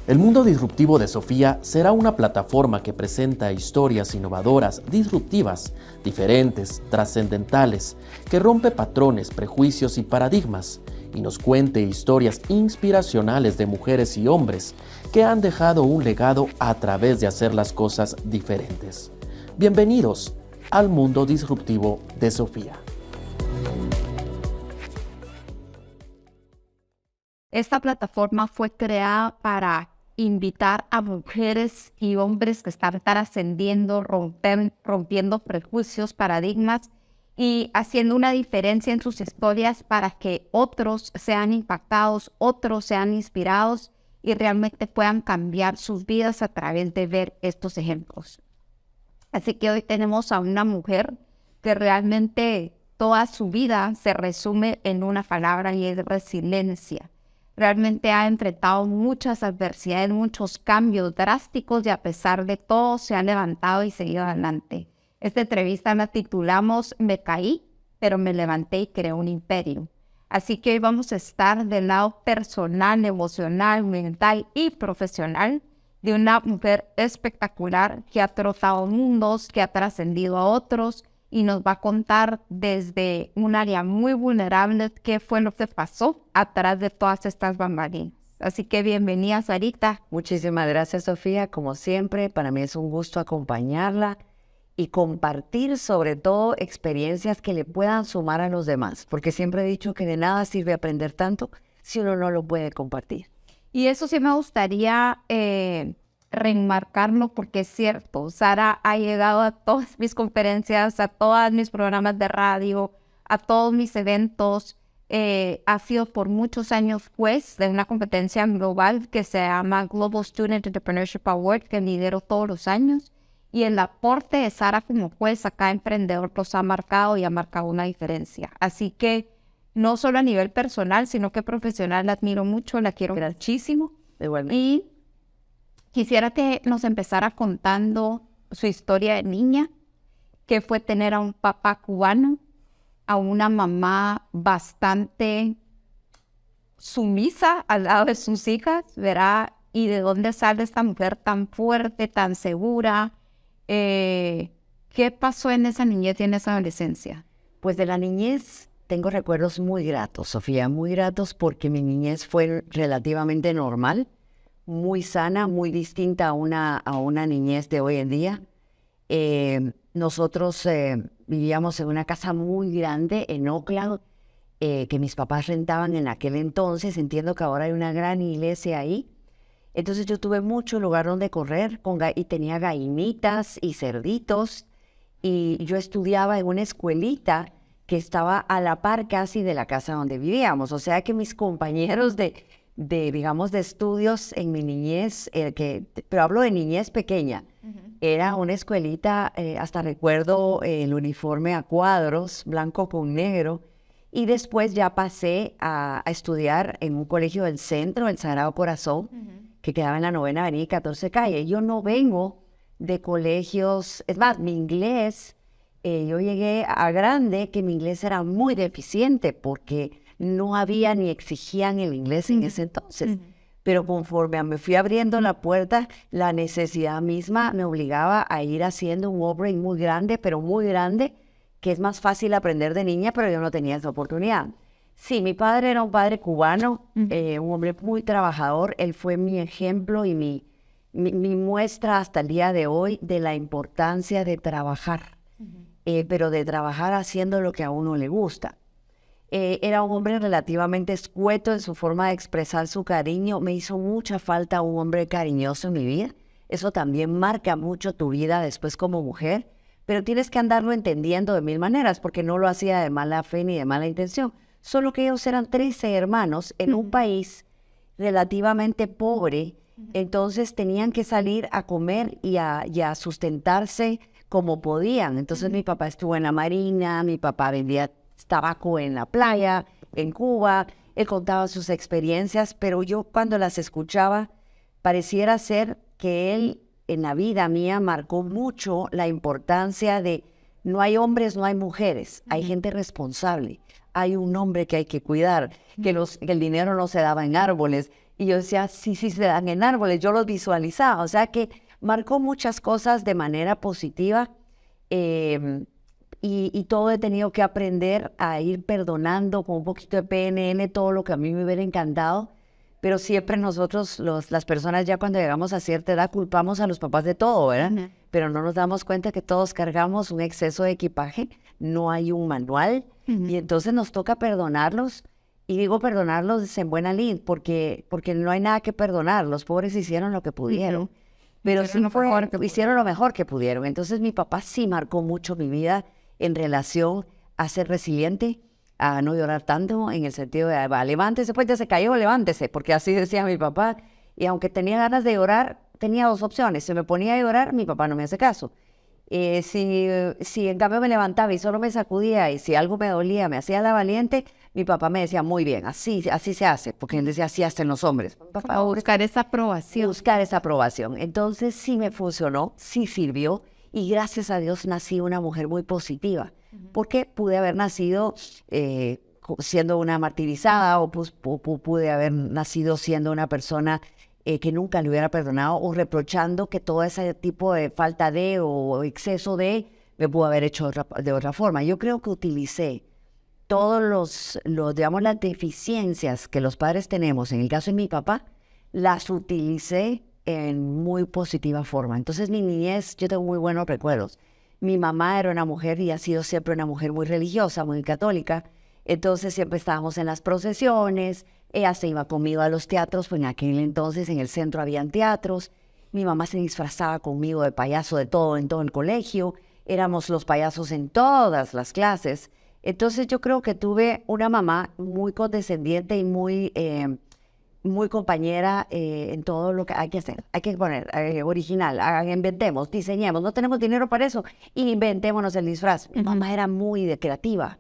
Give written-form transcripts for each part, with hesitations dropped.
El mundo disruptivo de Sofía será una plataforma que presenta historias innovadoras, disruptivas, diferentes, trascendentales, que rompe patrones, prejuicios y paradigmas, y nos cuente historias inspiracionales de mujeres y hombres que han dejado un legado a través de hacer las cosas diferentes. Bienvenidos al mundo disruptivo de Sofía. Esta plataforma fue creada para invitar a mujeres y hombres que están trascendiendo, rompiendo prejuicios, paradigmas y haciendo una diferencia en sus historias para que otros sean impactados, otros sean inspirados y realmente puedan cambiar sus vidas a través de ver estos ejemplos. Así que hoy tenemos a una mujer que realmente toda su vida se resume en una palabra y es resiliencia. Realmente ha enfrentado muchas adversidades, muchos cambios drásticos y a pesar de todo se ha levantado y seguido adelante. Esta entrevista la titulamos Me caí, pero me levanté y creé un imperio. Así que hoy vamos a estar del lado personal, emocional, mental y profesional de una mujer espectacular que ha trozado mundos, que ha trascendido a otros y nos va a contar desde un área muy vulnerable qué fue lo que pasó atrás de todas estas bambalinas. Así que bienvenida, Sarita. Muchísimas gracias, Sofía. Como siempre, para mí es un gusto acompañarla y compartir sobre todo experiencias que le puedan sumar a los demás, porque siempre he dicho que de nada sirve aprender tanto si uno no lo puede compartir. Y eso sí me gustaría remarcarlo porque es cierto, Sara ha llegado a todas mis conferencias, a todos mis programas de radio, a todos mis eventos, ha sido por muchos años juez de una competencia global que se llama Global Student Entrepreneurship Award, que lidero todos los años, y el aporte de Sara como juez acá Emprendedor los ha marcado y ha marcado una diferencia. Así que no solo a nivel personal, sino que profesional la admiro mucho, la quiero muchísimo. Igualmente. Y quisiera que nos empezara contando su historia de niña, que fue tener a un papá cubano, a una mamá bastante sumisa al lado de sus hijas, ¿verdad? Y de dónde sale esta mujer tan fuerte, tan segura. ¿Qué pasó en esa niñez y en esa adolescencia? Pues de la niñez tengo recuerdos muy gratos, Sofía, muy gratos porque mi niñez fue relativamente normal, muy sana, muy distinta a una niñez de hoy en día. Nosotros vivíamos en una casa muy grande en Oakland, que mis papás rentaban en aquel entonces. Entiendo que ahora hay una gran iglesia ahí. Entonces yo tuve mucho lugar donde correr y tenía gallinitas y cerditos. Y yo estudiaba en una escuelita que estaba a la par casi de la casa donde vivíamos. O sea que mis compañeros digamos, de estudios en mi niñez, pero hablo de niñez pequeña, era una escuelita, hasta recuerdo el uniforme a cuadros, blanco con negro, y después ya pasé a estudiar en un colegio del centro, el Sagrado Corazón, que quedaba en la 9ª Avenida y 14 Calle. Yo no vengo de colegios, es más, mi inglés, yo llegué a grande que mi inglés era muy deficiente porque no había ni exigían el inglés en ese entonces. Pero conforme me fui abriendo la puerta, la necesidad misma me obligaba a ir haciendo un upgrade muy grande, pero muy grande, que es más fácil aprender de niña, pero yo no tenía esa oportunidad. Sí, mi padre era un padre cubano, un hombre muy trabajador. Él fue mi ejemplo y mi muestra hasta el día de hoy de la importancia de trabajar, pero de trabajar haciendo lo que a uno le gusta. Era un hombre relativamente escueto en su forma de expresar su cariño. Me hizo mucha falta un hombre cariñoso en mi vida. Eso también marca mucho tu vida después como mujer, pero tienes que andarlo entendiendo de mil maneras, porque no lo hacía de mala fe ni de mala intención. Solo que ellos eran 13 hermanos en un país relativamente pobre, entonces tenían que salir a comer y a sustentarse como podían. Entonces mi papá estuvo en la marina, mi papá vendía tabaco en la playa, en Cuba. Él contaba sus experiencias, pero yo cuando las escuchaba, pareciera ser que él en la vida mía marcó mucho la importancia de no hay hombres, no hay mujeres, hay gente responsable, hay un hombre que hay que cuidar, que el dinero no se daba en árboles. Y yo decía, sí, sí se dan en árboles, yo los visualizaba, o sea que marcó muchas cosas de manera positiva. Y todo he tenido que aprender a ir perdonando con un poquito de PNL todo lo que a mí me hubiera encantado, pero siempre nosotros, las personas ya cuando llegamos a cierta edad culpamos a los papás de todo, ¿verdad? Uh-huh. Pero no nos damos cuenta que todos cargamos un exceso de equipaje, no hay un manual, uh-huh. Y entonces nos toca perdonarlos, y digo perdonarlos en buena lid, porque no hay nada que perdonar, los pobres hicieron lo que pudieron, uh-huh. Pero hicieron lo mejor que pudieron. Entonces mi papá sí marcó mucho mi vida en relación a ser resiliente, a no llorar tanto, en el sentido de, levántese, pues ya se cayó, levántese, porque así decía mi papá. Y aunque tenía ganas de llorar, tenía dos opciones. Se me ponía a llorar, mi papá no me hace caso. Si en cambio me levantaba y solo me sacudía, y si algo me dolía, me hacía la valiente, mi papá me decía, muy bien, así se hace, porque él decía, así hacen los hombres. Papá, buscar esa aprobación. Buscar esa aprobación. Entonces sí me funcionó, sí sirvió. Y gracias a Dios nací una mujer muy positiva, porque pude haber nacido siendo una martirizada, o pude haber nacido siendo una persona que nunca le hubiera perdonado, o reprochando que todo ese tipo de falta de o exceso de me pudo haber hecho de otra forma. Yo creo que utilicé todos digamos, las deficiencias que los padres tenemos, en el caso de mi papá, las utilicé en muy positiva forma. Entonces mi niñez, yo tengo muy buenos recuerdos. Mi mamá era una mujer y ha sido siempre una mujer muy religiosa, muy católica. Entonces siempre estábamos en las procesiones, ella se iba conmigo a los teatros, pues en aquel entonces en el centro habían teatros. Mi mamá se disfrazaba conmigo de payaso en todo el colegio. Éramos los payasos en todas las clases. Entonces yo creo que tuve una mamá muy condescendiente y muy compañera en todo lo que hay que hacer. Hay que poner original, inventemos, diseñemos. No tenemos dinero para eso, inventémonos el disfraz. Mi mamá era muy creativa,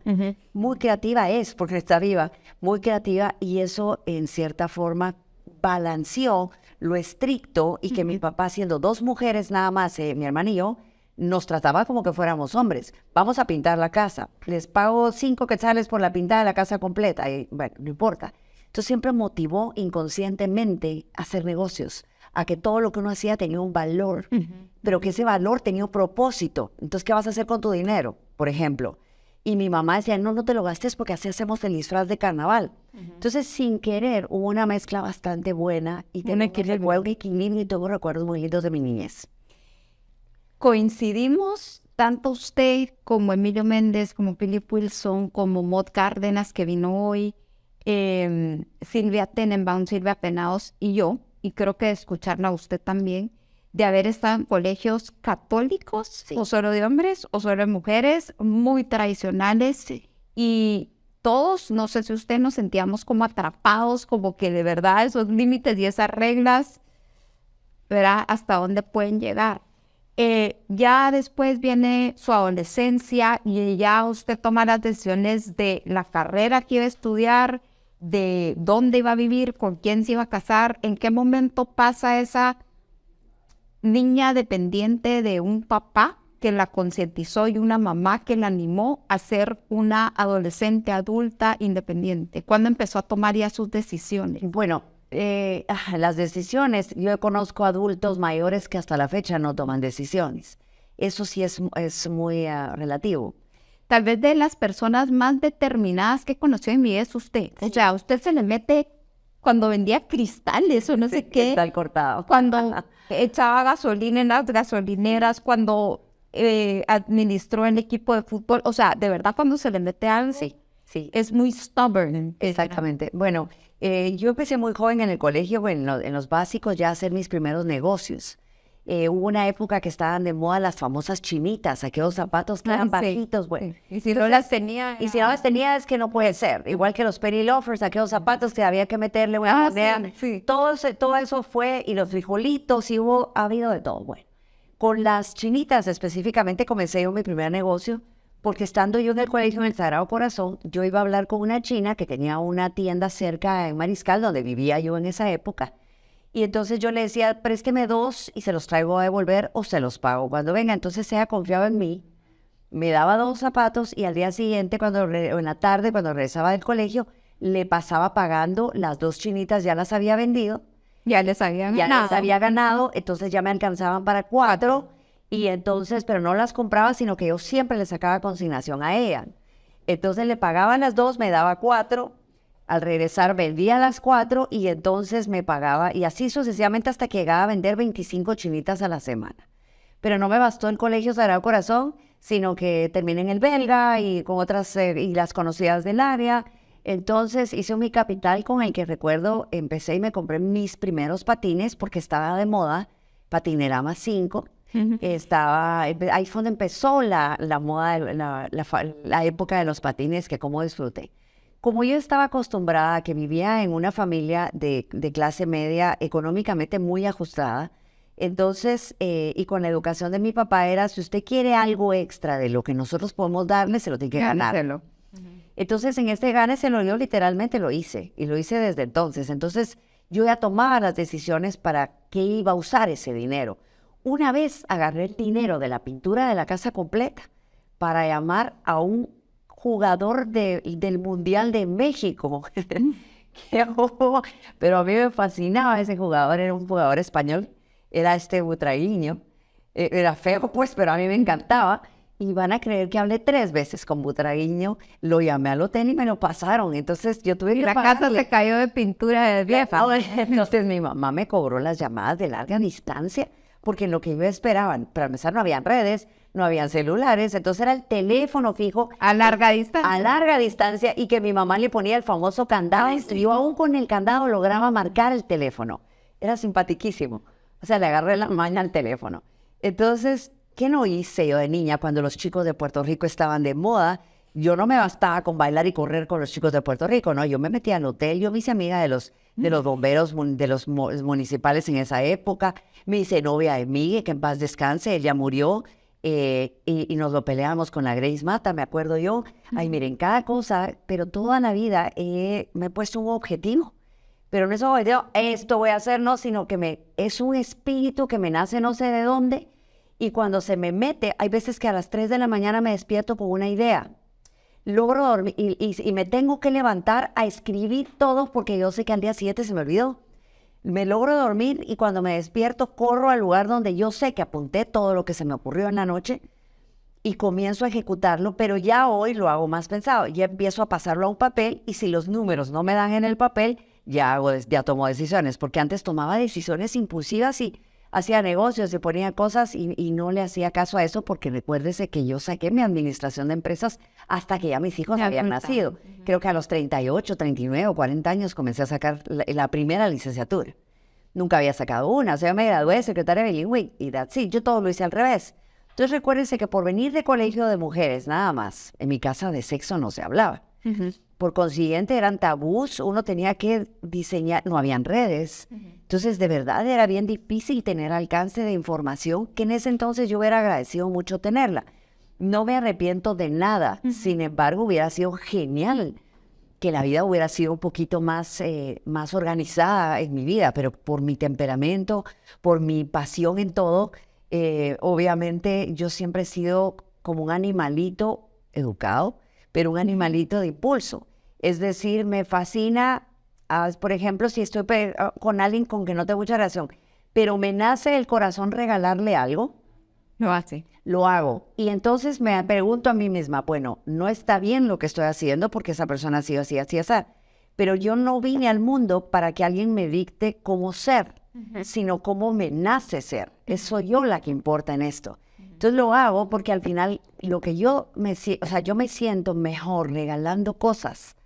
muy creativa porque está viva, muy creativa, y eso en cierta forma balanceó lo estricto, y que mi papá, siendo dos mujeres nada más, mi hermana y yo, nos trataba como que fuéramos hombres. Vamos a pintar la casa. Les pago 5 quetzales por la pintada de la casa completa. Y bueno, no importa. Entonces siempre motivó inconscientemente a hacer negocios, a que todo lo que uno hacía tenía un valor, pero que ese valor tenía un propósito. Entonces, ¿qué vas a hacer con tu dinero, por ejemplo? Y mi mamá decía, no te lo gastes porque así hacemos el disfraz de carnaval. Entonces, sin querer, hubo una mezcla bastante buena y tengo un equilibrio y tengo recuerdos muy lindos de mi niñez. Coincidimos, tanto usted como Emilio Méndez, como Philip Wilson, como Maud Cárdenas, que vino hoy, Silvia Tenenbaum, Silvia Penaos y yo, y creo que escucharla a usted también, de haber estado en colegios católicos, sí, o solo de hombres o solo de mujeres, muy tradicionales, sí, y todos, no sé si usted, nos sentíamos como atrapados, como que de verdad esos límites y esas reglas, ¿verdad? Hasta dónde pueden llegar. Ya después viene su adolescencia y ya usted toma las decisiones de la carrera que iba a estudiar, de dónde iba a vivir, con quién se iba a casar, en qué momento pasa esa niña dependiente de un papá que la concientizó y una mamá que la animó a ser una adolescente adulta independiente. ¿Cuándo empezó a tomar ya sus decisiones? Bueno, las decisiones, yo conozco adultos mayores que hasta la fecha no toman decisiones. Eso sí es muy relativo. Tal vez de las personas más determinadas que conoció en mi vida es usted. O sea, usted se le mete cuando vendía cristales o no sé qué. Cristal cortado. Cuando echaba gasolina en las gasolineras, cuando administró el equipo de fútbol. O sea, de verdad, cuando se le mete algo, sí, es muy stubborn. Exactamente. Bueno, yo empecé muy joven en el colegio, bueno, en los básicos, ya a hacer mis primeros negocios. Hubo una época que estaban de moda las famosas chinitas, aquellos zapatos que eran bajitos, bueno. Y si no las tenía... Y si no las tenía, es que no puede ser. Igual que los penny loafers, aquellos zapatos que había que meterle una moneda. Sí. Todo eso fue, y los frijolitos, y ha habido de todo. Bueno, con las chinitas específicamente comencé yo mi primer negocio, porque estando yo en el colegio en el Sagrado Corazón, yo iba a hablar con una china que tenía una tienda cerca en Mariscal, donde vivía yo en esa época. Y entonces yo le decía, présteme 2 y se los traigo a devolver o se los pago cuando venga. Entonces ella confiaba en mí, me daba 2 zapatos y al día siguiente, o en la tarde, cuando regresaba del colegio, le pasaba pagando las 2 chinitas, ya las había vendido. Ya les había Ya ganado. las había ganado, entonces ya me alcanzaban para 4 y entonces, pero no las compraba, sino que yo siempre le sacaba consignación a ella. Entonces le pagaba las 2, me daba 4, al regresar vendía las 4 y entonces me pagaba y así sucesivamente hasta que llegaba a vender 25 chinitas a la semana. Pero no me bastó el Colegio Sagrado Corazón, sino que terminé en el Belga y con otras y las conocidas del área. Entonces hice mi capital con el que recuerdo, empecé y me compré mis primeros patines porque estaba de moda, Patinerama 5. Ahí fue donde empezó la moda, la época de los patines, que como disfruté. Como yo estaba acostumbrada, que vivía en una familia de clase media económicamente muy ajustada, entonces, y con la educación de mi papá era, si usted quiere algo extra de lo que nosotros podemos darle, se lo tiene que ganar. Gáneselo. Entonces, en este gáneselo yo literalmente lo hice, y lo hice desde entonces. Entonces, yo ya tomaba las decisiones para qué iba a usar ese dinero. Una vez agarré el dinero de la pintura de la casa completa para llamar a un jugador del Mundial de México. Pero a mí me fascinaba ese jugador, era un jugador español, era Butragueño. Era feo, pues, pero a mí me encantaba. Y van a creer que hablé 3 veces con Butragueño, lo llamé al hotel y me lo pasaron. Entonces yo tuve que La casa se cayó de pintura de vieja. Entonces mi mamá me cobró las llamadas de larga distancia, porque en lo que yo esperaba, para empezar no habían redes, no habían celulares, entonces era el teléfono fijo. A larga distancia. A larga distancia, y que mi mamá le ponía el famoso candado, y yo aún con el candado lograba marcar el teléfono. Era simpatiquísimo. O sea, le agarré la maña al teléfono. Entonces, ¿qué no hice yo de niña cuando los chicos de Puerto Rico estaban de moda? Yo no me bastaba con bailar y correr con los chicos de Puerto Rico, ¿no? Yo me metía al hotel, yo me hice amiga de los bomberos, de los municipales en esa época. Me hice novia de Miguel, que en paz descanse, él ya murió, y nos lo peleamos con la Grace Mata, me acuerdo yo. Ay, miren, cada cosa, pero toda la vida me he puesto un objetivo. Pero no es un objetivo, esto voy a hacer, no, sino que es un espíritu que me nace no sé de dónde, y cuando se me mete, hay veces que a las 3 de la mañana me despierto con una idea. Logro dormir y me tengo que levantar a escribir todo porque yo sé que al día 7 se me olvidó. Me logro dormir y cuando me despierto corro al lugar donde yo sé que apunté todo lo que se me ocurrió en la noche y comienzo a ejecutarlo, pero ya hoy lo hago más pensado. Ya empiezo a pasarlo a un papel y si los números no me dan en el papel, ya tomo decisiones, porque antes tomaba decisiones impulsivas y hacía negocios, se ponía cosas y no le hacía caso a eso, porque recuérdese que yo saqué mi administración de empresas hasta que ya mis hijos habían nacido. Creo que a los 38, 39 o 40 años comencé a sacar la primera licenciatura. Nunca había sacado una, o sea, me gradué de secretaria bilingüe y that's it. Yo todo lo hice al revés. Entonces recuérdense que por venir de colegio de mujeres nada más, en mi casa de sexo no se hablaba. Por consiguiente eran tabús, uno tenía que diseñar, no habían redes. Entonces de verdad era bien difícil tener alcance de información, que en ese entonces yo hubiera agradecido mucho tenerla. No me arrepiento de nada, sin embargo hubiera sido genial que la vida hubiera sido un poquito más organizada en mi vida, pero por mi temperamento, por mi pasión en todo, obviamente yo siempre he sido como un animalito educado, pero un animalito de impulso. Es decir, me fascina, por ejemplo, si estoy con alguien con que no tengo mucha relación, pero me nace el corazón regalarle algo, Lo hace. lo hago. Y entonces me pregunto a mí misma, bueno, no está bien lo que estoy haciendo porque esa persona ha sido así, así, así. Pero yo no vine al mundo para que alguien me dicte cómo ser, sino cómo me nace ser. Soy yo la que importa en esto. Entonces lo hago porque al final lo que yo me siento mejor regalando cosas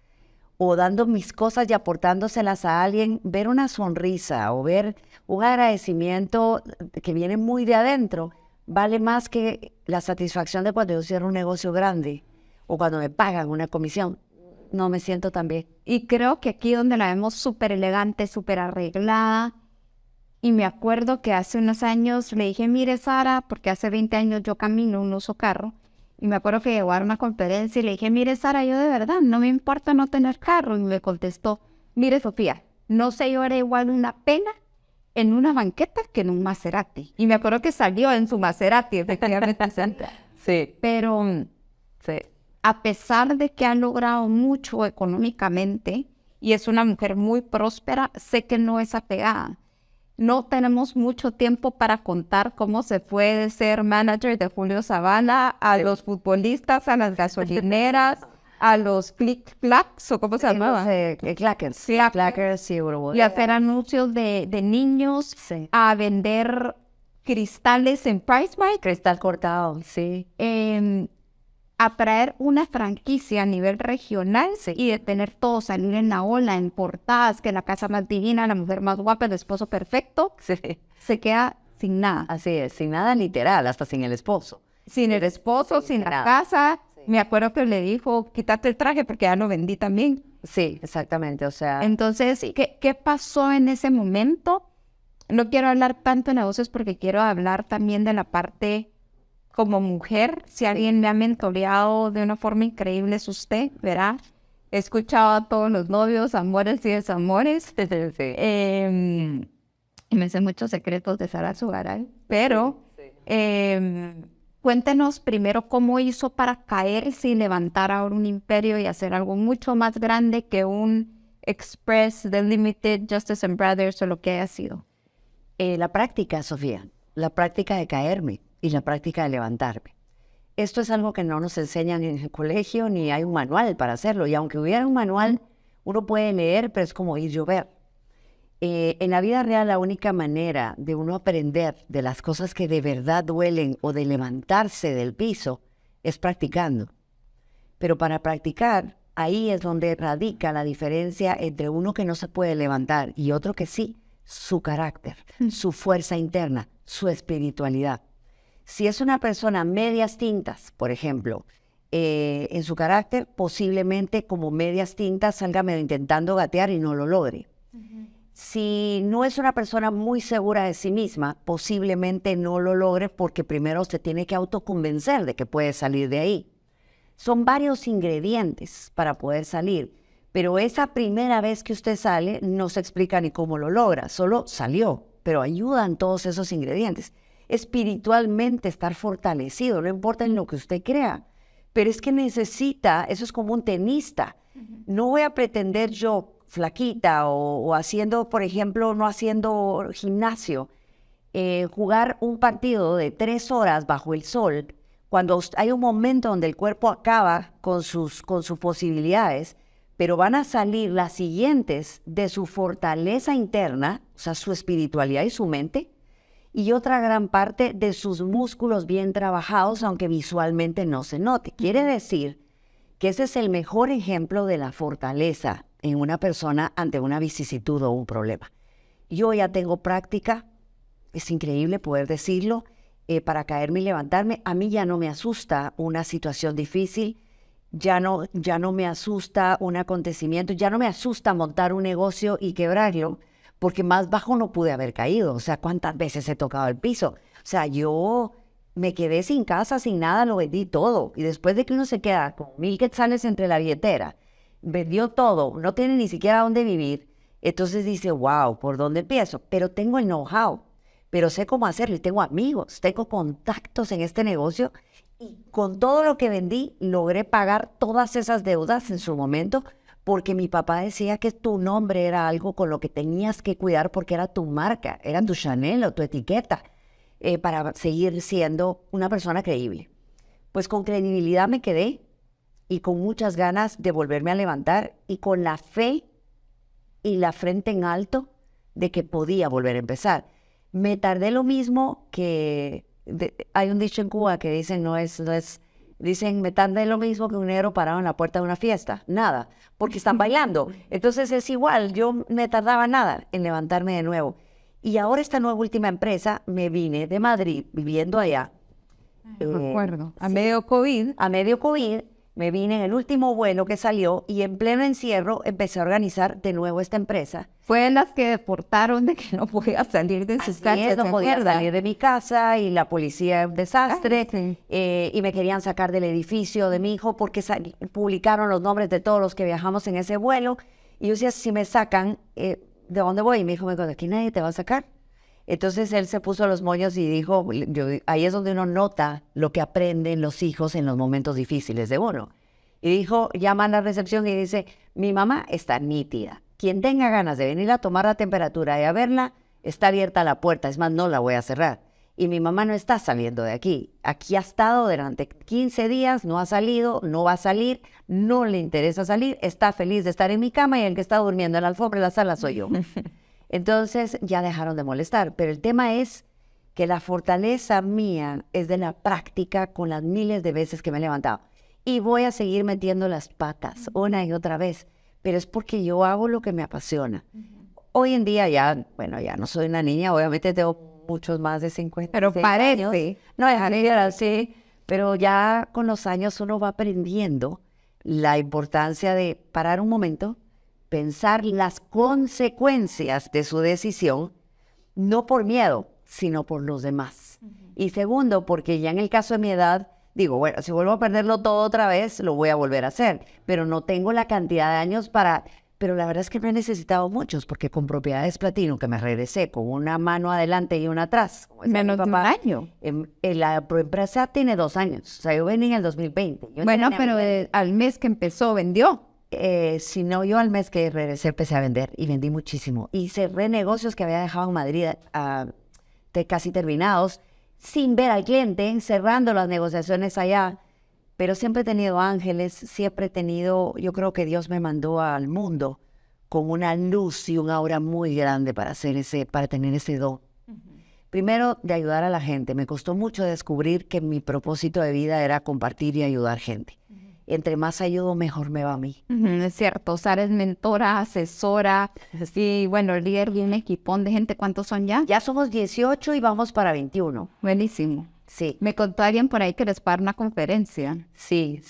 o dando mis cosas y aportándoselas a alguien, ver una sonrisa o ver un agradecimiento que viene muy de adentro, vale más que la satisfacción de cuando yo cierro un negocio grande o cuando me pagan una comisión. No me siento tan bien. Y creo que aquí donde la vemos súper elegante, súper arreglada. Y me acuerdo que hace unos años le dije, mire Sara, porque hace 20 años yo camino, no uso carro. Y me acuerdo que llegó a una conferencia y le dije, mire Sara, yo de verdad no me importa no tener carro. Y me contestó, mire Sofía, no sé yo era igual una pena en una banqueta que en un Maserati. Y me acuerdo que salió en su Maserati, efectivamente. Sí, pero sí. a pesar de que ha logrado mucho económicamente y es una mujer muy próspera, sé que no es apegada. No tenemos mucho tiempo para contar cómo se fue de ser manager de Julio Zavala a los futbolistas, a las gasolineras, a los click-clacks, o cómo se llamaba. Clackers. Clackers. Clackers y Uruguay. Y hacer anuncios de niños, Sí. a vender cristales en PriceMart, Cristal cortado, sí. a traer una franquicia a nivel regional y de tener todo, salir en la ola, en portadas, que la casa más divina, la mujer más guapa, el esposo perfecto, Sí. se queda sin nada. Así es, sin nada literal, hasta sin el esposo. Sin el esposo, sin la casa. Me acuerdo que le dijo, quítate el traje porque ya lo vendí también. Sí, exactamente, o sea... Entonces, ¿qué pasó en ese momento? No quiero hablar tanto de negocios porque quiero hablar también de la parte como mujer. Si alguien me ha mentoreado de una forma increíble es usted, ¿verdad? He escuchado a todos los novios, amores y desamores. Sí. Y me sé muchos secretos de Sara Sugaray. Pero cuéntenos primero cómo hizo para caerse y levantar ahora un imperio y hacer algo mucho más grande que un Express, The Limited, Justice and Brothers o lo que haya sido. La práctica, Sofía, la práctica de caerme y la práctica de levantarme. Esto es algo que no nos enseñan en el colegio ni hay un manual para hacerlo. Y aunque hubiera un manual, uno puede leer, pero es como ir llover. En la vida real, la única manera de uno aprender de las cosas que de verdad duelen o de levantarse del piso es practicando. Pero para practicar, ahí es donde radica la diferencia entre uno que no se puede levantar y otro que sí, su carácter, su fuerza interna, su espiritualidad. Si es una persona medias tintas, por ejemplo, en su carácter, posiblemente como medias tintas salga medio intentando gatear y no lo logre. Si no es una persona muy segura de sí misma, posiblemente no lo logre porque primero se tiene que autoconvencer de que puede salir de ahí. Son varios ingredientes para poder salir, pero esa primera vez que usted sale no se explica ni cómo lo logra, solo salió, pero ayudan todos esos ingredientes. Espiritualmente estar fortalecido, no importa en lo que usted crea, pero es que necesita, eso es como un tenista. No voy a pretender yo, flaquita o haciendo, por ejemplo, no haciendo gimnasio, jugar un partido de 3 horas bajo el sol, cuando hay un momento donde el cuerpo acaba con sus posibilidades, pero van a salir las siguientes de su fortaleza interna, o sea, su espiritualidad y su mente, y otra gran parte de sus músculos bien trabajados, aunque visualmente no se note. Quiere decir que ese es el mejor ejemplo de la fortaleza en una persona ante una vicisitud o un problema. Yo ya tengo práctica, es increíble poder decirlo, para caerme y levantarme. A mí ya no me asusta una situación difícil, ya no me asusta un acontecimiento, ya no me asusta montar un negocio y quebrarlo, porque más bajo no pude haber caído. O sea, ¿cuántas veces he tocado el piso? O sea, yo me quedé sin casa, sin nada, lo vendí todo. Y después de que uno se queda con 1,000 quetzales entre la billetera, vendió todo, no tiene ni siquiera dónde vivir, entonces dice, wow, ¿por dónde empiezo? Pero tengo el know-how, pero sé cómo hacerlo y tengo amigos, tengo contactos en este negocio y con todo lo que vendí logré pagar todas esas deudas en su momento, porque mi papá decía que tu nombre era algo con lo que tenías que cuidar porque era tu marca, era tu Chanel o tu etiqueta, para seguir siendo una persona creíble. Pues con credibilidad me quedé y con muchas ganas de volverme a levantar y con la fe y la frente en alto de que podía volver a empezar. Me tardé lo mismo que... hay un dicho en Cuba que dicen, dicen, me tardé lo mismo que un negro parado en la puerta de una fiesta. Nada, porque están bailando. Entonces es igual, yo me tardaba nada en levantarme de nuevo. Y ahora esta nueva última empresa, me vine de Madrid, viviendo allá. Me acuerdo, a medio COVID. A medio COVID, me vine en el último vuelo que salió y en pleno encierro empecé a organizar de nuevo esta empresa. Fue las que deportaron de que no podía salir de sus casas. No podía salir de mi casa y la policía es un desastre. Sí. Y me querían sacar del edificio de mi hijo porque publicaron los nombres de todos los que viajamos en ese vuelo. Y yo decía, si me sacan, ¿de dónde voy? Y mi hijo me dijo, aquí nadie te va a sacar. Entonces él se puso los moños y dijo, ahí es donde uno nota lo que aprenden los hijos en los momentos difíciles de uno. Y dijo, llama a la recepción y dice, mi mamá está nítida. Quien tenga ganas de venir a tomar la temperatura y a verla, está abierta la puerta. Es más, no la voy a cerrar. Y mi mamá no está saliendo de aquí. Aquí ha estado durante 15 días, no ha salido, no va a salir, no le interesa salir, está feliz de estar en mi cama y el que está durmiendo en la alfombra en la sala soy yo. Entonces ya dejaron de molestar. Pero el tema es que la fortaleza mía es de la práctica con las miles de veces que me he levantado. Y voy a seguir metiendo las patas una y otra vez. Pero es porque yo hago lo que me apasiona. Hoy en día ya, bueno, ya no soy una niña, obviamente tengo muchos más de 50 Pero parece. años. No, dejaría así, pero ya con los años uno va aprendiendo la importancia de parar un momento, pensar las consecuencias de su decisión, no por miedo, sino por los demás. Y segundo, porque ya en el caso de mi edad, digo, bueno, si vuelvo a perderlo todo otra vez, lo voy a volver a hacer, pero no tengo la cantidad de años para... Pero la verdad es que no he necesitado muchos, porque con Propiedades Platino, que me regresé con una mano adelante y una atrás. como decía Menos mi de un papá, año. La empresa tiene 2 años. O sea, yo vení en el 2020. Yo Bueno, tenía- pero al mes que empezó, vendió. si no, yo al mes que regresé empecé a vender y vendí muchísimo. Y cerré negocios que había dejado en Madrid casi terminados, sin ver al cliente, cerrando las negociaciones allá. Pero siempre he tenido ángeles, siempre he tenido, yo creo que Dios me mandó al mundo con una luz y un aura muy grande para tener ese don. Primero, de ayudar a la gente. Me costó mucho descubrir que mi propósito de vida era compartir y ayudar gente. Entre más ayudo, mejor me va a mí. Es cierto, Sara es mentora, asesora y bueno, líder de un equipón de gente. ¿Cuántos son ya? Ya somos 18 y vamos para 21. Buenísimo. Sí, Me contó alguien por ahí que les para una conferencia. sí.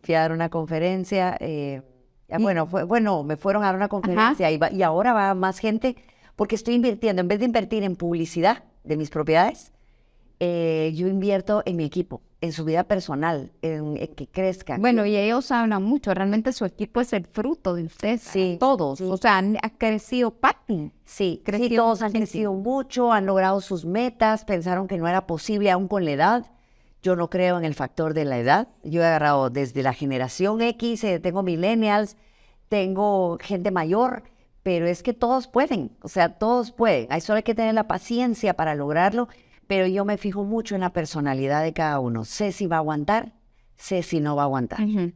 Fui a dar una conferencia. Me fueron a dar una conferencia y ahora va más gente porque estoy invirtiendo. En vez de invertir en publicidad de mis propiedades, yo invierto en mi equipo, en su vida personal, en que crezcan. Bueno, y ellos hablan mucho. Realmente su equipo es el fruto de ustedes. Sí, Todos. sí. O sea, ha crecido Patty. Sí, Creció todos han muchísimo. crecido mucho, han logrado sus metas, pensaron que no era posible aún con la edad. Yo no creo en el factor de la edad. Yo he agarrado desde la generación X, tengo millennials, tengo gente mayor, pero es que todos pueden, o sea, todos pueden. Ahí solo hay que tener la paciencia para lograrlo, pero yo me fijo mucho en la personalidad de cada uno. Sé si va a aguantar, sé si no va a aguantar. Ujú.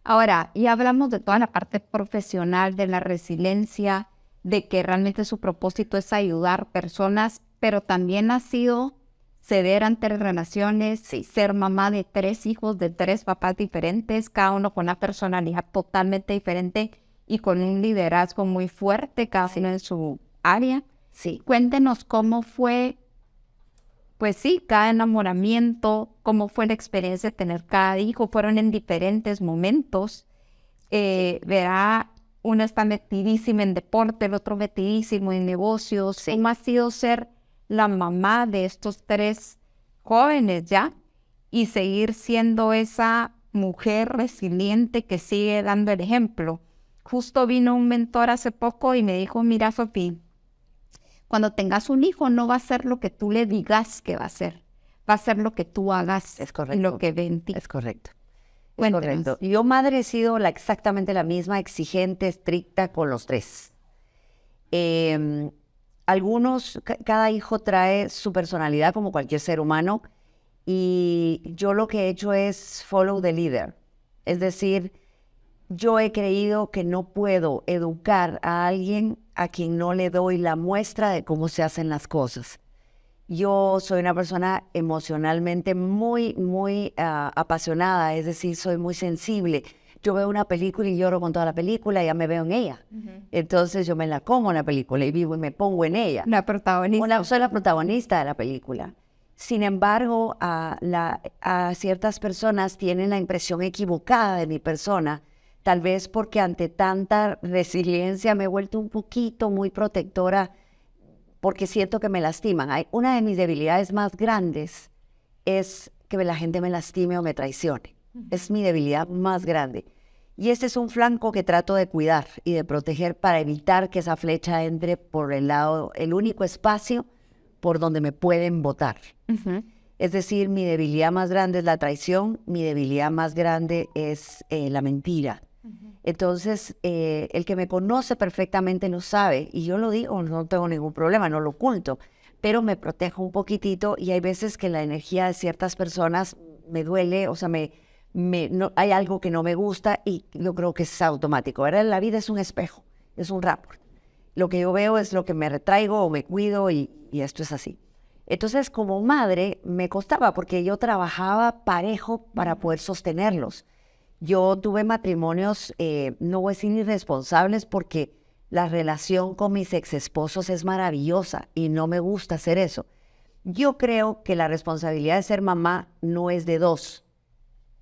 Ahora, ya hablamos de toda la parte profesional, de la resiliencia, de que realmente su propósito es ayudar personas, pero también ha sido ceder ante relaciones, Sí. ser mamá de 3 hijos, de 3 papás diferentes, cada uno con una personalidad totalmente diferente y con un liderazgo muy fuerte, cada uno en su área. Sí. Cuéntenos cómo fue, pues sí, cada enamoramiento, cómo fue la experiencia de tener cada hijo, fueron en diferentes momentos. Verá, uno está metidísimo en deporte, el otro metidísimo en negocios. Sí. ¿Cómo ha sido ser la mamá de estos 3 jóvenes ya y seguir siendo esa mujer resiliente que sigue dando el ejemplo? Justo vino un mentor hace poco y me dijo, mira, Sofía, cuando tengas un hijo no va a ser lo que tú le digas que va a ser, va a ser lo que tú hagas Es y correcto. lo que ve en ti. Es correcto. Es Cuéntenos. correcto. Yo, madre, he sido exactamente la misma, exigente, estricta con los 3. Cada hijo trae su personalidad como cualquier ser humano y yo lo que he hecho es follow the leader. Es decir, yo he creído que no puedo educar a alguien a quien no le doy la muestra de cómo se hacen las cosas. Yo soy una persona emocionalmente muy apasionada, es decir, soy muy sensible. Yo veo una película y lloro con toda la película, ya me veo en ella. Entonces yo me la como en la película y vivo y me pongo en ella. La protagonista. Soy la protagonista de la película. Sin embargo, a ciertas personas tienen la impresión equivocada de mi persona, tal vez porque ante tanta resiliencia me he vuelto un poquito muy protectora porque siento que me lastiman. Una de mis debilidades más grandes es que la gente me lastime o me traicione. Es mi debilidad más grande. Y este es un flanco que trato de cuidar y de proteger para evitar que esa flecha entre por el único espacio por donde me pueden botar. Es decir, mi debilidad más grande es la traición, mi debilidad más grande es la mentira. Entonces, el que me conoce perfectamente lo sabe, y yo lo digo, no tengo ningún problema, no lo oculto, pero me protejo un poquitito, y hay veces que la energía de ciertas personas me duele, o sea, no, hay algo que no me gusta, y yo creo que es automático. Ahora la vida es un espejo, es un rapport. Lo que yo veo es lo que me retraigo o me cuido, y esto es así. Entonces, como madre, me costaba porque yo trabajaba parejo para poder sostenerlos. Yo tuve matrimonios, no voy a decir irresponsables, porque la relación con mis exesposos es maravillosa y no me gusta hacer eso. Yo creo que la responsabilidad de ser mamá no es de dos.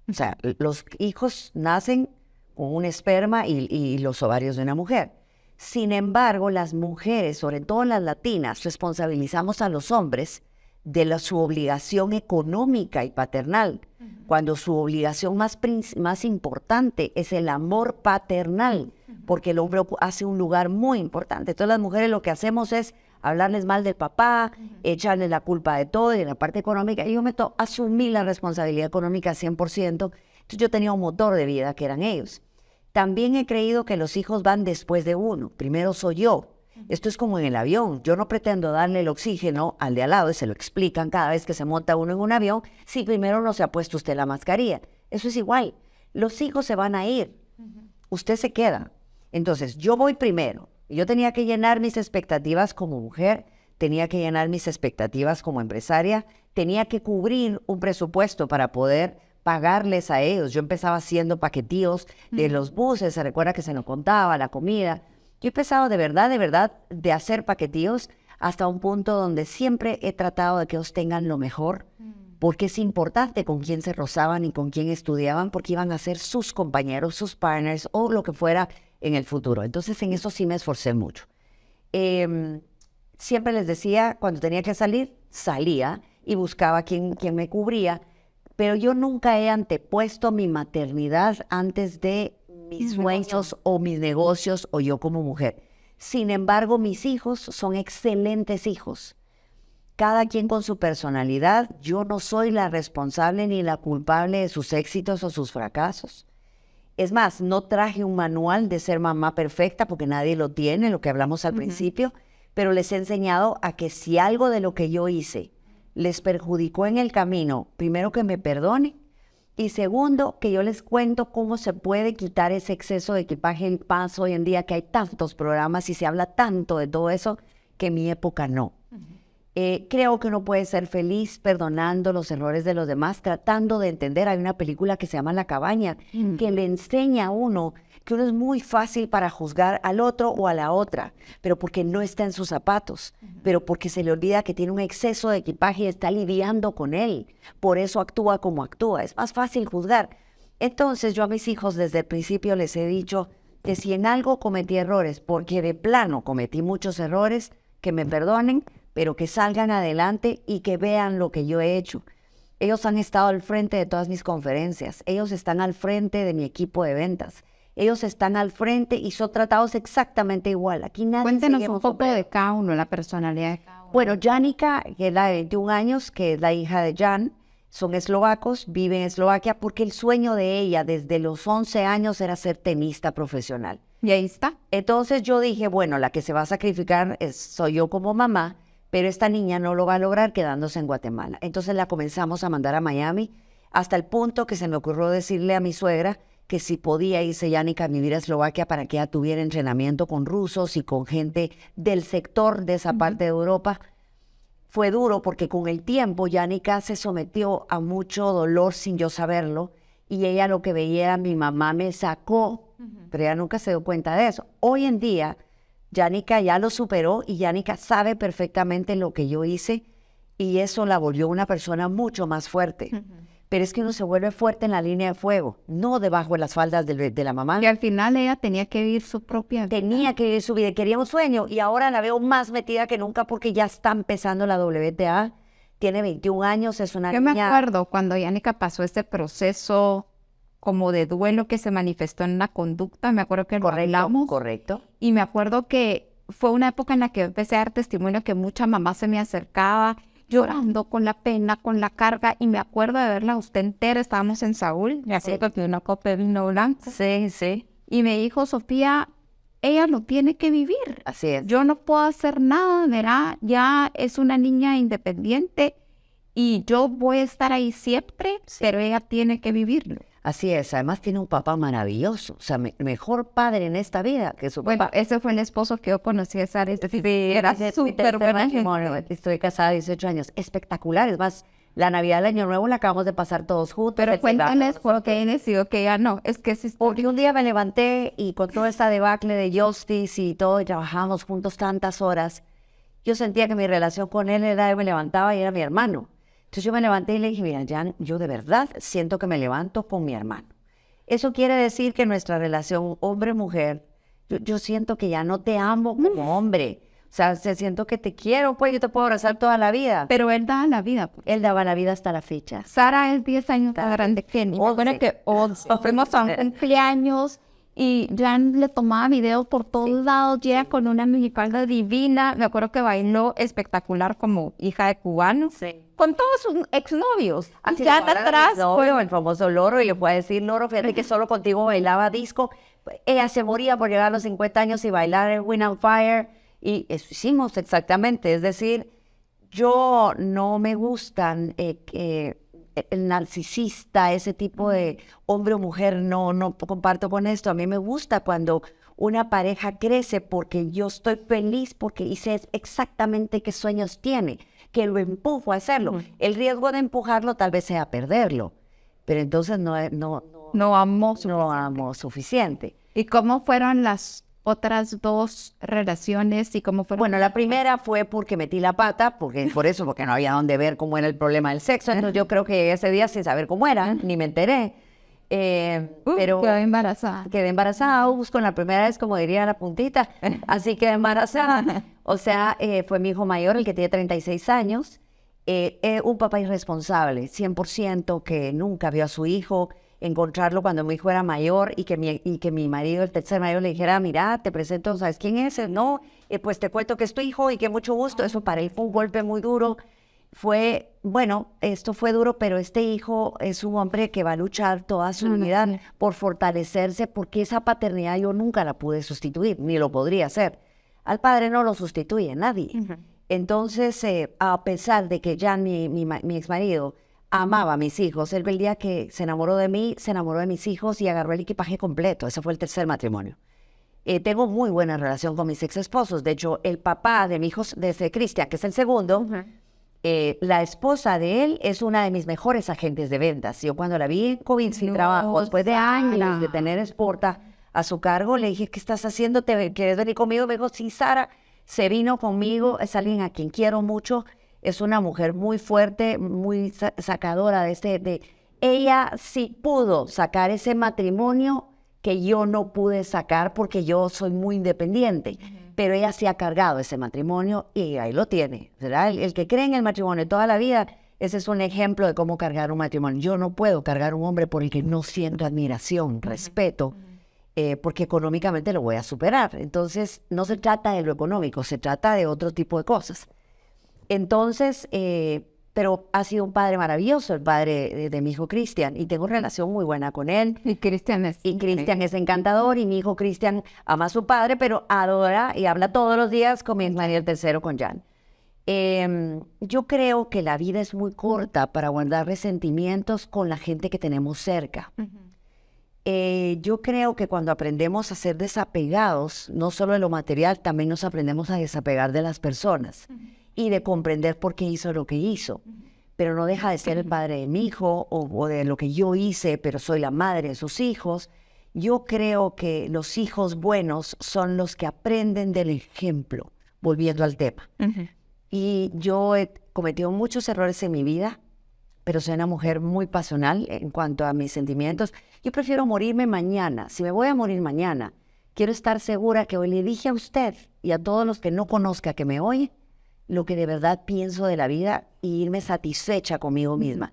O sea, los hijos nacen con un esperma y los ovarios de una mujer. Sin embargo, las mujeres, sobre todo las latinas, responsabilizamos a los hombres de su obligación económica y paternal, cuando su obligación más importante es el amor paternal, porque el hombre hace un lugar muy importante. Entonces las mujeres lo que hacemos es hablarles mal del papá, echarles la culpa de todo y de la parte económica. Y yo asumí la responsabilidad económica 100%, entonces yo tenía un motor de vida que eran ellos. También he creído que los hijos van después de uno. Primero soy yo. Esto es como en el avión. Yo no pretendo darle el oxígeno al de al lado, y se lo explican cada vez que se monta uno en un avión, si primero no se ha puesto usted la mascarilla. Eso es igual. Los hijos se van a ir. Usted se queda. Entonces, yo voy primero. Yo tenía que llenar mis expectativas como mujer, tenía que llenar mis expectativas como empresaria, tenía que cubrir un presupuesto para poder pagarles a ellos. Yo empezaba haciendo paquetíos de los buses, se recuerda que se nos contaba, la comida. Yo he empezado de verdad, de hacer paquetíos hasta un punto donde siempre he tratado de que ellos tengan lo mejor, porque es importante con quién se rozaban y con quién estudiaban, porque iban a ser sus compañeros, sus partners o lo que fuera en el futuro. Entonces en eso sí me esforcé mucho. Siempre les decía, cuando tenía que salir, salía y buscaba quien me cubría, pero yo nunca he antepuesto mi maternidad antes de mis sueños o mis negocios o yo como mujer. Sin embargo, mis hijos son excelentes hijos. Cada quien con su personalidad. Yo no soy la responsable ni la culpable de sus éxitos o sus fracasos. Es más, no traje un manual de ser mamá perfecta porque nadie lo tiene, lo que hablamos al principio, pero les he enseñado a que si algo de lo que yo hice les perjudicó en el camino, primero que me perdonen, y segundo, que yo les cuento cómo se puede quitar ese exceso de equipaje en paz hoy en día, que hay tantos programas y se habla tanto de todo eso, que en mi época no. Creo que uno puede ser feliz perdonando los errores de los demás, tratando de entender. Hay una película que se llama La Cabaña, que le enseña a uno que uno es muy fácil para juzgar al otro o a la otra, pero porque no está en sus zapatos, pero porque se le olvida que tiene un exceso de equipaje y está lidiando con él. Por eso actúa como actúa. Es más fácil juzgar. Entonces yo a mis hijos desde el principio les he dicho que si en algo cometí errores, porque de plano cometí muchos errores, que me perdonen, pero que salgan adelante y que vean lo que yo he hecho. Ellos han estado al frente de todas mis conferencias, ellos están al frente de mi equipo de ventas, ellos están al frente y son tratados exactamente igual. Aquí nadie. Cuéntenos un poco de cada uno, la personalidad de cada uno. Bueno, Janica, que es la de 21 años, que es la hija de Jan, son eslovacos, viven en Eslovaquia porque el sueño de ella desde los 11 años era ser tenista profesional. Y ahí está. Entonces yo dije, bueno, la que se va a sacrificar soy yo como mamá, pero esta niña no lo va a lograr quedándose en Guatemala. Entonces la comenzamos a mandar a Miami, hasta el punto que se me ocurrió decirle a mi suegra que si podía irse Janica a vivir a Eslovaquia para que ella tuviera entrenamiento con rusos y con gente del sector de esa parte de Europa. Fue duro porque con el tiempo Janica se sometió a mucho dolor sin yo saberlo, y ella lo que veía era mi mamá me sacó, pero ella nunca se dio cuenta de eso. Hoy en día Janica ya lo superó y Janica sabe perfectamente lo que yo hice, y eso la volvió una persona mucho más fuerte. Pero es que uno se vuelve fuerte en la línea de fuego, no debajo de las faldas de la mamá. Y al final ella tenía que vivir su propia vida. Tenía que vivir su vida, quería un sueño, y ahora la veo más metida que nunca porque ya está empezando la WTA. Tiene 21 años, es una Yo niña. me acuerdo cuando Janica pasó este proceso como de duelo que se manifestó en la conducta, me acuerdo que lo hablamos. Correcto. Y me acuerdo que fue una época en la que empecé a dar testimonio que mucha mamá se me acercaba llorando con la pena, con la carga, y me acuerdo de verla a usted entera. Estábamos en Saúl, me acuerdo que una copa de vino blanco. Sí, sí. Y me dijo, Sofía, ella lo tiene que vivir. Así es. Yo no puedo hacer nada, ¿verdad? Ya es una niña independiente y yo voy a estar ahí siempre, pero ella tiene que vivirlo. Así es. Además tiene un papá maravilloso. O sea, mejor padre en esta vida que su Bueno, papá. ese fue el esposo que yo conocí, Sara. Sí, Era mi súper tercer buena gente. matrimonio. Estoy casada 18 años. Espectacular. Es más, la Navidad, el Año Nuevo la acabamos de pasar todos juntos. Pero cuéntales por qué decidió que ella no. Es que es Porque un día me levanté y con toda esta debacle de Justice y todo, y trabajábamos juntos tantas horas, yo sentía que mi relación con él era, yo me levantaba y era mi hermano. Entonces yo me levanté y le dije, mira, Jan, yo de verdad siento que me levanto con mi hermano. Eso quiere decir que nuestra relación hombre-mujer, yo siento que ya no te amo como hombre. O sea, siento que te quiero, pues yo te puedo abrazar toda la vida. Pero él da la vida. Pues. Él daba la vida hasta la fecha. Sara es 10 años más grande que él. Bueno, que 11. Fuimos a un cumpleaños y Jan le tomaba videos por todos lados, llega con una minifalda divina. Me acuerdo que bailó espectacular como hija de cubano. Sí. Con todos sus exnovios. Así Ya le atrás fue el famoso Loro, y le fue a decir, Loro, fíjate que solo contigo bailaba disco. Ella se moría por llegar a los 50 años y bailar el Wind on Fire. Y eso hicimos exactamente. Es decir, yo no me gustan el narcisista, ese tipo de hombre o mujer, no comparto con esto. A mí me gusta cuando una pareja crece porque yo estoy feliz porque sé exactamente qué sueños tiene, que lo empujo a hacerlo. El riesgo de empujarlo tal vez sea perderlo, pero entonces no amo suficiente. ¿Y cómo fueron las otras dos relaciones y cómo fueron? Bueno, la primera fue porque metí la pata, porque no había dónde ver cómo era el problema del sexo. Entonces yo creo que ese día, sin saber cómo era, ni me enteré. Pero quedé embarazada. Quedé embarazada, con la primera vez, como diría la puntita, así quedé embarazada. O sea, fue mi hijo mayor, el que tiene 36 años, un papá irresponsable, 100%, que nunca vio a su hijo, encontrarlo cuando mi hijo era mayor y que mi marido, el tercer marido, le dijera, mira, te presento, ¿sabes quién es? No, pues te cuento que es tu hijo y que mucho gusto. Eso para él fue un golpe muy duro. Esto fue duro, pero este hijo es un hombre que va a luchar toda su vida por fortalecerse, porque esa paternidad yo nunca la pude sustituir, ni lo podría hacer. Al padre no lo sustituye nadie. Entonces, a pesar de que ya mi ex marido amaba a mis hijos, él el día que se enamoró de mí, se enamoró de mis hijos y agarró el equipaje completo. Ese fue el tercer matrimonio. Tengo muy buena relación con mis ex esposos. De hecho, el papá de mi hijo, de Cristian, que es el segundo, la esposa de él es una de mis mejores agentes de ventas. Yo cuando la vi en COVID sin trabajo, después de años de tener Exporta a su cargo, le dije, ¿qué estás haciendo? ¿Quieres venir conmigo? Me dijo, sí, Sara. Se vino conmigo, es alguien a quien quiero mucho. Es una mujer muy fuerte, muy sacadora de ella sí pudo sacar ese matrimonio que yo no pude sacar porque yo soy muy independiente. Pero ella sí ha cargado ese matrimonio y ahí lo tiene, ¿verdad? El que cree en el matrimonio toda la vida, ese es un ejemplo de cómo cargar un matrimonio. Yo no puedo cargar un hombre por el que no siento admiración, respeto, porque económicamente lo voy a superar. Entonces, no se trata de lo económico, se trata de otro tipo de cosas. Entonces, pero ha sido un padre maravilloso, el padre de mi hijo Cristian, y tengo relación muy buena con él. Y Cristian es encantador, y mi hijo Cristian ama a su padre, pero adora y habla todos los días con mi hermano y el tercero, con Jan. Yo creo que la vida es muy corta para guardar resentimientos con la gente que tenemos cerca. Yo creo que cuando aprendemos a ser desapegados, no solo de lo material, también nos aprendemos a desapegar de las personas y de comprender por qué hizo lo que hizo. Pero no deja de ser el padre de mi hijo o de lo que yo hice, pero soy la madre de sus hijos. Yo creo que los hijos buenos son los que aprenden del ejemplo, volviendo al tema. Y yo he cometido muchos errores en mi vida, pero soy una mujer muy pasional en cuanto a mis sentimientos. Yo prefiero morirme mañana. Si me voy a morir mañana, quiero estar segura que hoy le dije a usted y a todos los que no conozca que me oyen lo que de verdad pienso de la vida y irme satisfecha conmigo misma.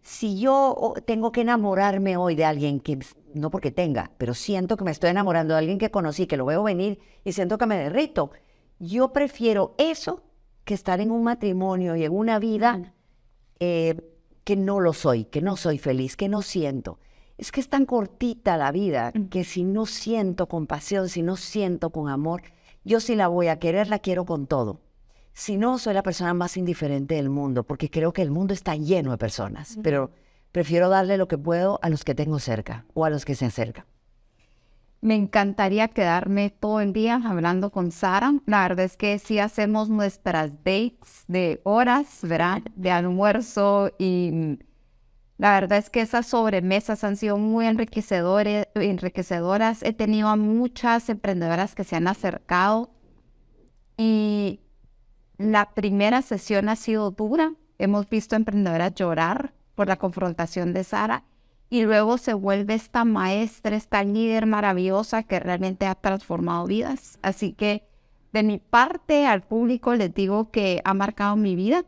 Si yo tengo que enamorarme hoy de alguien que, no porque tenga, pero siento que me estoy enamorando de alguien que conocí, que lo veo venir y siento que me derrito, Yo prefiero eso que estar en un matrimonio y en una vida que no lo soy, que no soy feliz, que no siento. Es que es tan cortita la vida que si no siento compasión, si no siento con amor, yo sí la voy a querer, la quiero con todo. Si no, soy la persona más indiferente del mundo, porque creo que el mundo está lleno de personas, pero prefiero darle lo que puedo a los que tengo cerca o a los que se acercan. Me encantaría quedarme todo el día hablando con Sara. La verdad es que sí hacemos nuestras dates de horas, ¿verdad? De almuerzo, y la verdad es que esas sobremesas han sido muy enriquecedoras. He tenido a muchas emprendedoras que se han acercado y la primera sesión ha sido dura. Hemos visto emprendedoras llorar por la confrontación de Sara y luego se vuelve esta maestra, esta líder maravillosa que realmente ha transformado vidas. Así que de mi parte al público les digo que ha marcado mi vida.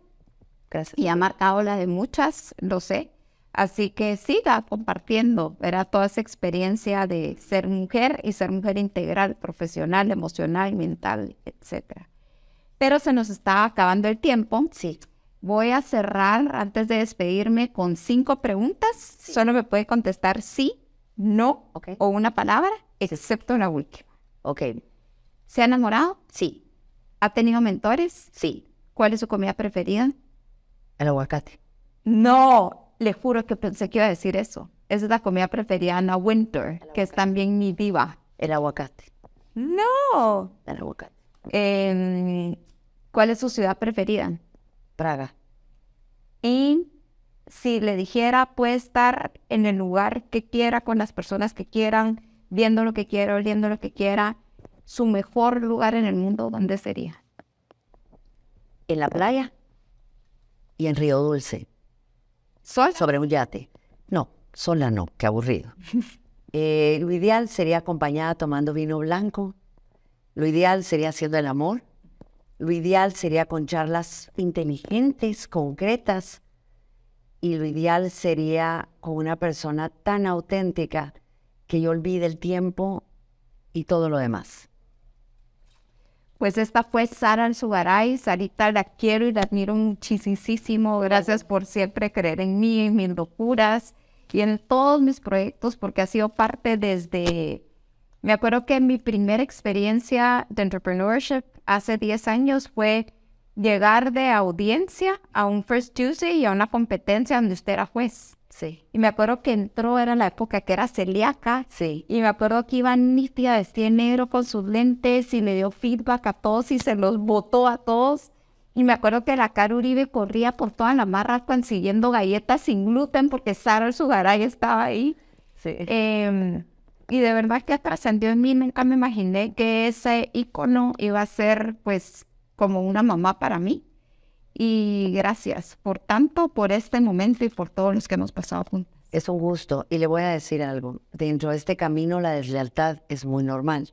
Gracias. Y ha marcado la de muchas, lo sé. Así que siga compartiendo, verá, toda esa experiencia de ser mujer y ser mujer integral, profesional, emocional, mental, etc. Pero se nos está acabando el tiempo. Sí. Voy a cerrar antes de despedirme con 5 preguntas. Sí. Solo me puede contestar sí, no o una palabra, excepto la última. Ok. ¿Se ha enamorado? Sí. ¿Ha tenido mentores? Sí. ¿Cuál es su comida preferida? El aguacate. No, le juro que pensé que iba a decir eso. Esa es la comida preferida de Anna Wintour, que es también mi diva. El aguacate. No. El aguacate. ¿Cuál es su ciudad preferida? Praga. Y si le dijera, puede estar en el lugar que quiera, con las personas que quieran, viendo lo que quiera, oliendo lo que quiera, su mejor lugar en el mundo, ¿dónde sería? En la playa y en Río Dulce. ¿Sola? Sobre un yate. No, sola no, qué aburrido. Lo ideal sería acompañada tomando vino blanco. Lo ideal sería haciendo el amor. Lo ideal sería con charlas inteligentes, concretas. Y lo ideal sería con una persona tan auténtica que yo olvide el tiempo y todo lo demás. Pues esta fue Sara Alzugaray. Sarita, la quiero y la admiro muchísimo. Gracias por siempre creer en mí, en mis locuras y en todos mis proyectos, porque ha sido parte desde... Me acuerdo que mi primera experiencia de entrepreneurship hace 10 años fue llegar de audiencia a un First Tuesday y a una competencia donde usted era juez. Sí. Y me acuerdo que entró, era la época que era celíaca. Sí. Y me acuerdo que iba nítida, vestida de negro con sus lentes y le dio feedback a todos y se los botó a todos. Y me acuerdo que la Caro Uribe corría por toda la marra consiguiendo galletas sin gluten porque Sara Alzugaray estaba ahí. Sí. Y de verdad que trascendió en mí. Nunca me imaginé que ese ícono iba a ser pues como una mamá para mí. Y gracias por tanto, por este momento y por todos los que hemos pasado juntos. Es un gusto. Y le voy a decir algo. Dentro de este camino la deslealtad es muy normal.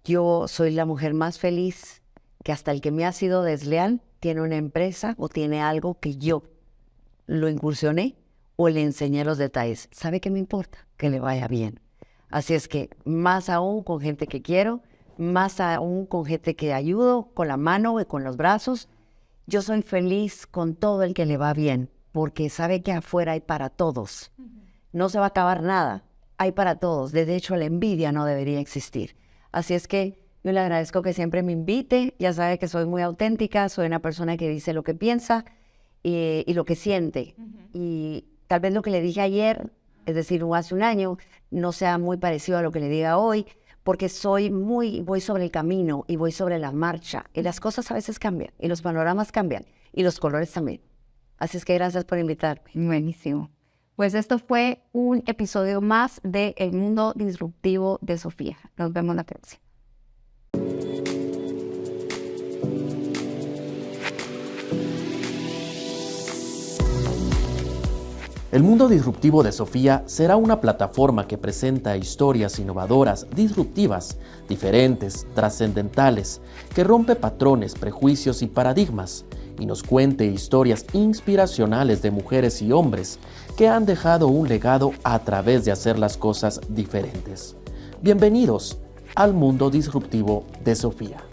Yo soy la mujer más feliz que hasta el que me ha sido desleal tiene una empresa o tiene algo que yo lo incursioné o le enseñé los detalles. ¿Sabe qué me importa? Que le vaya bien. Así es que más aún con gente que quiero, más aún con gente que ayudo con la mano y con los brazos. Yo soy feliz con todo el que le va bien, porque sabe que afuera hay para todos. No se va a acabar nada, hay para todos. De hecho, la envidia no debería existir. Así es que yo le agradezco que siempre me invite. Ya sabe que soy muy auténtica, soy una persona que dice lo que piensa y lo que siente. Y tal vez lo que le dije ayer, es decir, hace un año, no sea muy parecido a lo que le diga hoy, porque voy sobre el camino y voy sobre la marcha. Y las cosas a veces cambian, y los panoramas cambian, y los colores también. Así es que gracias por invitarme. Buenísimo. Pues esto fue un episodio más de El Mundo Disruptivo de Sofía. Nos vemos la próxima. El Mundo Disruptivo de Sofía será una plataforma que presenta historias innovadoras, disruptivas, diferentes, trascendentales, que rompe patrones, prejuicios y paradigmas, y nos cuente historias inspiracionales de mujeres y hombres que han dejado un legado a través de hacer las cosas diferentes. Bienvenidos al Mundo Disruptivo de Sofía.